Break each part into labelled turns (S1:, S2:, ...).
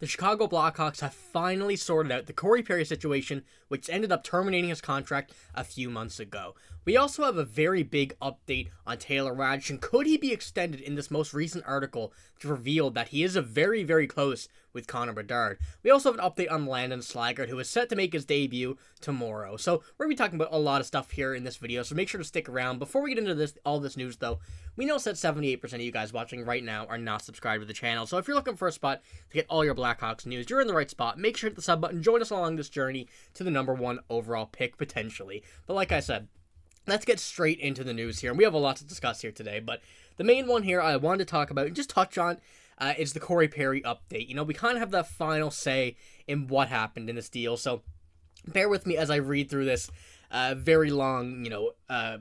S1: the Chicago Blackhawks have finally sorted out the Corey Perry situation, which ended up terminating his contract a few months ago. We also have a very big update on Taylor Raddysh, and could he be extended in this most recent article to reveal that he is a very, very close with Connor Bedard. We also have an update on Landon Slaggert, who is set to make his debut tomorrow. So we're going to be talking about a lot of stuff here in this video, so make sure to stick around. Before we get into all this news, though, we know that 78% of you guys watching right now are not subscribed to the channel, so if you're looking for a spot to get all your Blackhawks news, you're in the right spot. Make sure to hit the sub button, join us along this journey to the #1 overall pick, potentially. But like I said, let's get straight into the news here, and we have a lot to discuss here today, but the main one here I wanted to talk about and just touch on is the Corey Perry update. You know, we kind of have the final say in what happened in this deal, so bear with me as I read through this very long, a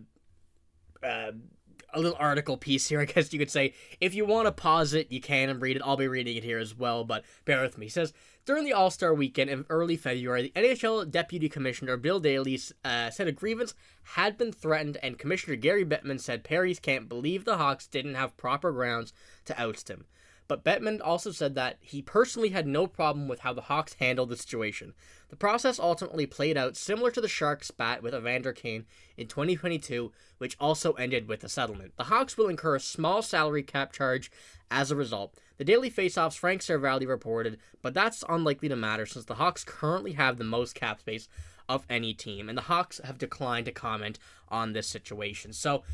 S1: little article piece here, I guess you could say. If you want to pause it, you can and read it. I'll be reading it here as well, but bear with me. It says, during the All-Star weekend in early February, the NHL Deputy Commissioner Bill Daly said a grievance had been threatened, and Commissioner Gary Bettman said Perry's can't believe the Hawks didn't have proper grounds to oust him. But Bettman also said that he personally had no problem with how the Hawks handled the situation. The process ultimately played out similar to the Sharks' spat with Evander Kane in 2022, which also ended with a settlement. The Hawks will incur a small salary cap charge as a result. The Daily Faceoff's Frank Cervalli reported, but that's unlikely to matter since the Hawks currently have the most cap space of any team, and the Hawks have declined to comment on this situation. So,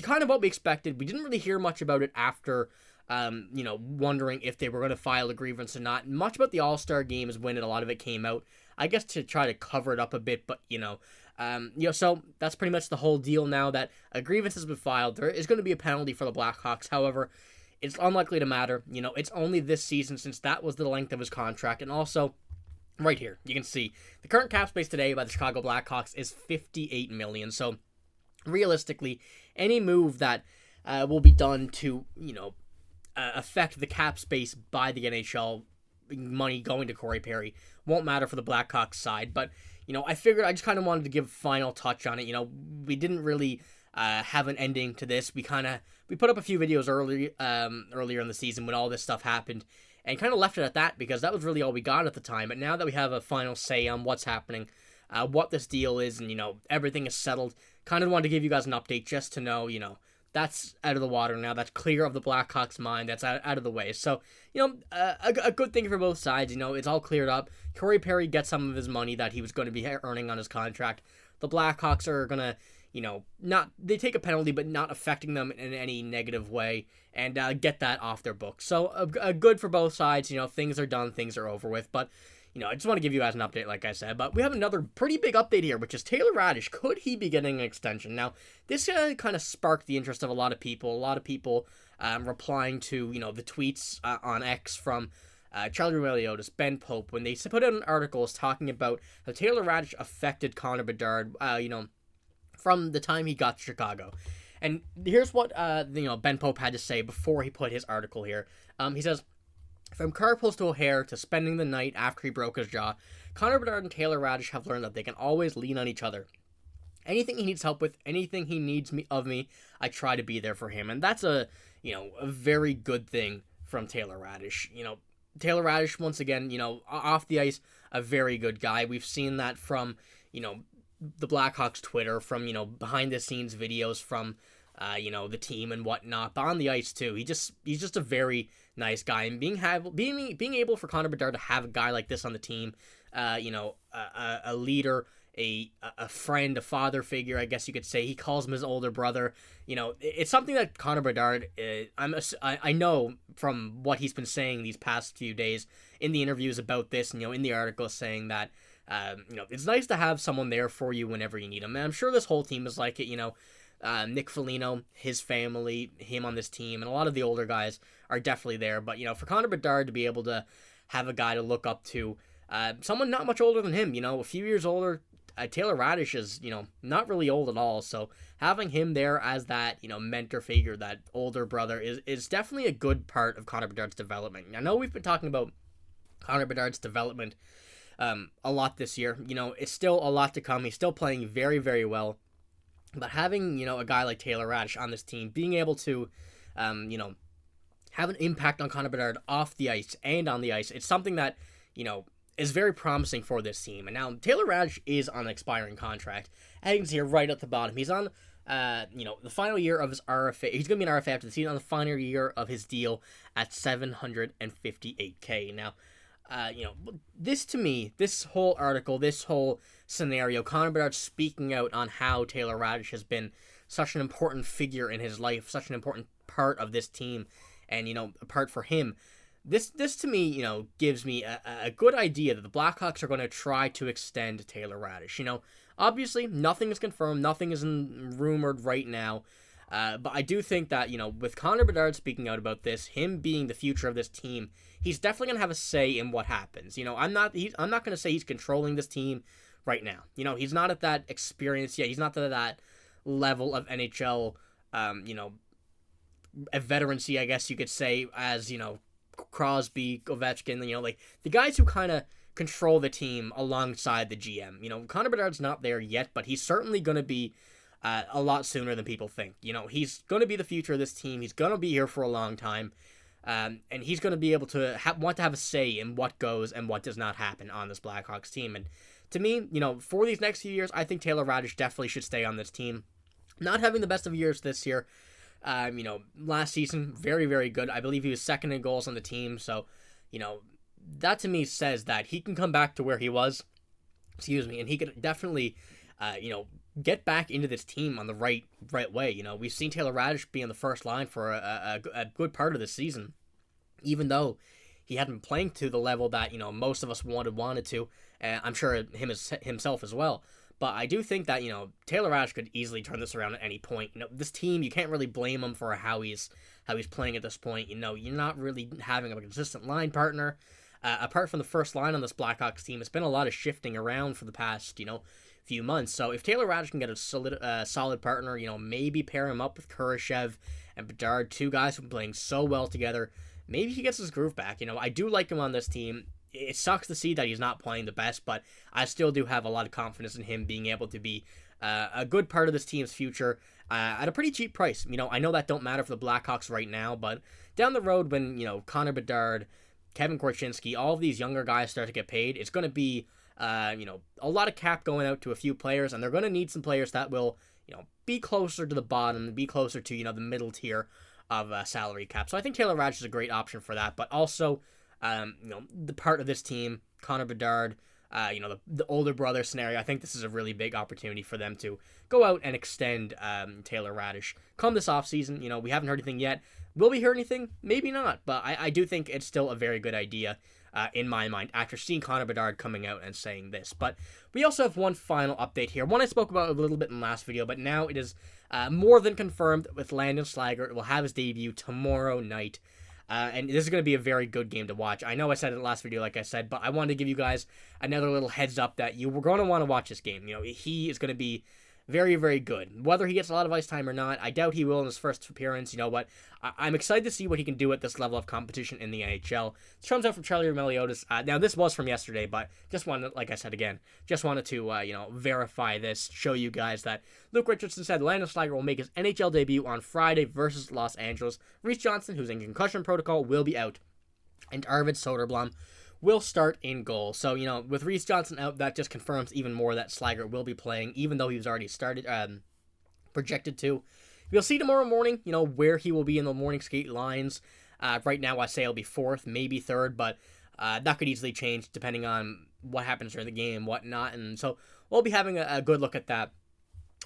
S1: kind of what we expected. We didn't really hear much about it after wondering if they were going to file a grievance or not. Much about the All-Star game is when a lot of it came out, I guess, to try to cover it up a bit, but, so that's pretty much the whole deal now that a grievance has been filed. There is going to be a penalty for the Blackhawks. However, it's unlikely to matter. It's only this season since that was the length of his contract, and also, right here, you can see the current cap space today by the Chicago Blackhawks is $58 million. So, realistically, any move that will be done to, affect the cap space by the NHL, money going to Corey Perry, won't matter for the Blackhawks side. But, I figured I just kind of wanted to give a final touch on it. We didn't really have an ending to this. We put up a few videos earlier in the season when all this stuff happened, and kind of left it at that because that was really all we got at the time. But now that we have a final say on what's happening, what this deal is, and, everything is settled, kind of wanted to give you guys an update just to know, that's out of the water now. That's clear of the Blackhawks' mind. That's out of the way. So, a good thing for both sides. It's all cleared up. Corey Perry gets some of his money that he was going to be earning on his contract. The Blackhawks are going to, they take a penalty, but not affecting them in any negative way, and get that off their books. So, a good for both sides. Things are done. Things are over with. But, I just want to give you guys an update, like I said. But we have another pretty big update here, which is Taylor Raddysh. Could he be getting an extension? Now, this kind of sparked the interest of a lot of people. A lot of people replying to, the tweets on X from Charlie Roumeliotis, Ben Pope, when they put out an article talking about how Taylor Raddysh affected Connor Bedard, from the time he got to Chicago. And here's what, Ben Pope had to say before he put his article here. He says, from carpools to O'Hare to spending the night after he broke his jaw, Connor Bedard and Taylor Raddysh have learned that they can always lean on each other. Anything he needs help with, anything he needs of me, I try to be there for him. And that's a very good thing from Taylor Raddysh. Taylor Raddysh, once again, off the ice, a very good guy. We've seen that from, the Blackhawks Twitter, from, behind the scenes videos from, the team and whatnot, but on the ice too. He's just a very nice guy, and being able for Connor Bedard to have a guy like this on the team, a leader, a friend, a father figure, I guess you could say. He calls him his older brother. It's something that Connor Bedard, I know from what he's been saying these past few days in the interviews about this, in the article, saying that it's nice to have someone there for you whenever you need him. And I'm sure this whole team is like it. Nick Foligno, his family, him on this team, and a lot of the older guys are definitely there. But, for Connor Bedard to be able to have a guy to look up to, someone not much older than him, a few years older, Taylor Raddysh is, not really old at all. So having him there as that, mentor figure, that older brother is definitely a good part of Connor Bedard's development. I know we've been talking about Connor Bedard's development a lot this year. It's still a lot to come. He's still playing very, very well. But having, a guy like Taylor Raddysh on this team, being able to, have an impact on Connor Bedard off the ice and on the ice. It's something that, is very promising for this team. And now Taylor Raddysh is on an expiring contract. As you can see here right at the bottom, he's on the final year of his RFA. He's going to be an RFA after the season, on the final year of his deal at $758K. Now, this to me, this whole article, this whole scenario, Connor Bedard speaking out on how Taylor Raddysh has been such an important figure in his life, such an important part of this team, and, a part for him. This to me, gives me a good idea that the Blackhawks are going to try to extend Taylor Raddysh. Obviously, nothing is confirmed, nothing is rumored right now, but I do think that, with Connor Bedard speaking out about this, him being the future of this team, he's definitely going to have a say in what happens. I'm not going to say he's controlling this team right now. He's not at that experience yet. He's not at that level of NHL, a veterancy, I guess you could say, as, Crosby, Ovechkin, like the guys who kind of control the team alongside the GM. Connor Bedard's not there yet, but he's certainly going to be a lot sooner than people think. He's going to be the future of this team. He's going to be here for a long time, and he's going to be able to want to have a say in what goes and what does not happen on this Blackhawks team. And to me, for these next few years, I think Taylor Raddysh definitely should stay on this team. Not having the best of years this year. Last season, very, very good. I believe he was second in goals on the team. So, that to me says that he can come back to where he was, and he could definitely, get back into this team on the right way. We've seen Taylor Raddysh be on the first line for a good part of the season, even though he hadn't been playing to the level that, most of us wanted to. I'm sure himself as well. But I do think that, Taylor Raddysh could easily turn this around at any point. This team, you can't really blame him for how he's playing at this point. You're not really having a consistent line partner. Apart from the first line on this Blackhawks team, it's been a lot of shifting around for the past, few months. So if Taylor Raddysh can get a solid partner, maybe pair him up with Kurashev and Bedard, two guys who've been playing so well together, maybe he gets his groove back. I do like him on this team. It sucks to see that he's not playing the best, but I still do have a lot of confidence in him being able to be a good part of this team's future at a pretty cheap price. I know that don't matter for the Blackhawks right now, but down the road when, Connor Bedard, Kevin Korchinkski, all of these younger guys start to get paid, it's going to be, a lot of cap going out to a few players, and they're going to need some players that will, be closer to the bottom, be closer to, the middle tier of salary cap. So I think Taylor Raddysh is a great option for that, but also, the part of this team, Connor Bedard, the older brother scenario, I think this is a really big opportunity for them to go out and extend Taylor Raddysh come this offseason. We haven't heard anything yet. Will we hear anything? Maybe not, but I do think it's still a very good idea in my mind after seeing Connor Bedard coming out and saying this. But we also have one final update here. One I spoke about a little bit in the last video, but now it is more than confirmed with Landon Slaggert. It will have his debut tomorrow night. And this is going to be a very good game to watch. I know I said it in the last video, like I said, but I wanted to give you guys another little heads up that you were going to want to watch this game. He is going to be very, very good. Whether he gets a lot of ice time or not, I doubt he will in his first appearance. I'm excited to see what he can do at this level of competition in the NHL. This comes out from Charlie Meliodas. Now, this was from yesterday, but just wanted, like I said again, just wanted to, verify this, show you guys that Luke Richardson said Landon Slaggert will make his NHL debut on Friday versus Los Angeles. Reese Johnson, who's in concussion protocol, will be out. And Arvid Soderblom will start in goal. So, with Reese Johnson out, that just confirms even more that Slaggert will be playing, even though he was already projected to. We'll see tomorrow morning, where he will be in the morning skate lines. Right now, I say he'll be fourth, maybe third, but that could easily change depending on what happens during the game and whatnot. And so we'll be having a good look at that,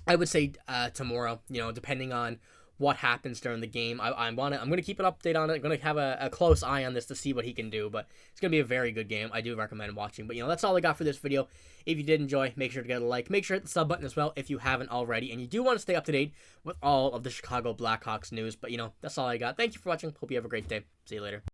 S1: I would say, tomorrow, depending on what happens during the game. I'm going to keep an update on it. I'm going to have a close eye on this to see what he can do, but it's going to be a very good game. I do recommend watching, but that's all I got for this video. If you did enjoy, make sure to get a like. Make sure to hit the sub button as well if you haven't already, and you do want to stay up to date with all of the Chicago Blackhawks news, but that's all I got. Thank you for watching. Hope you have a great day. See you later.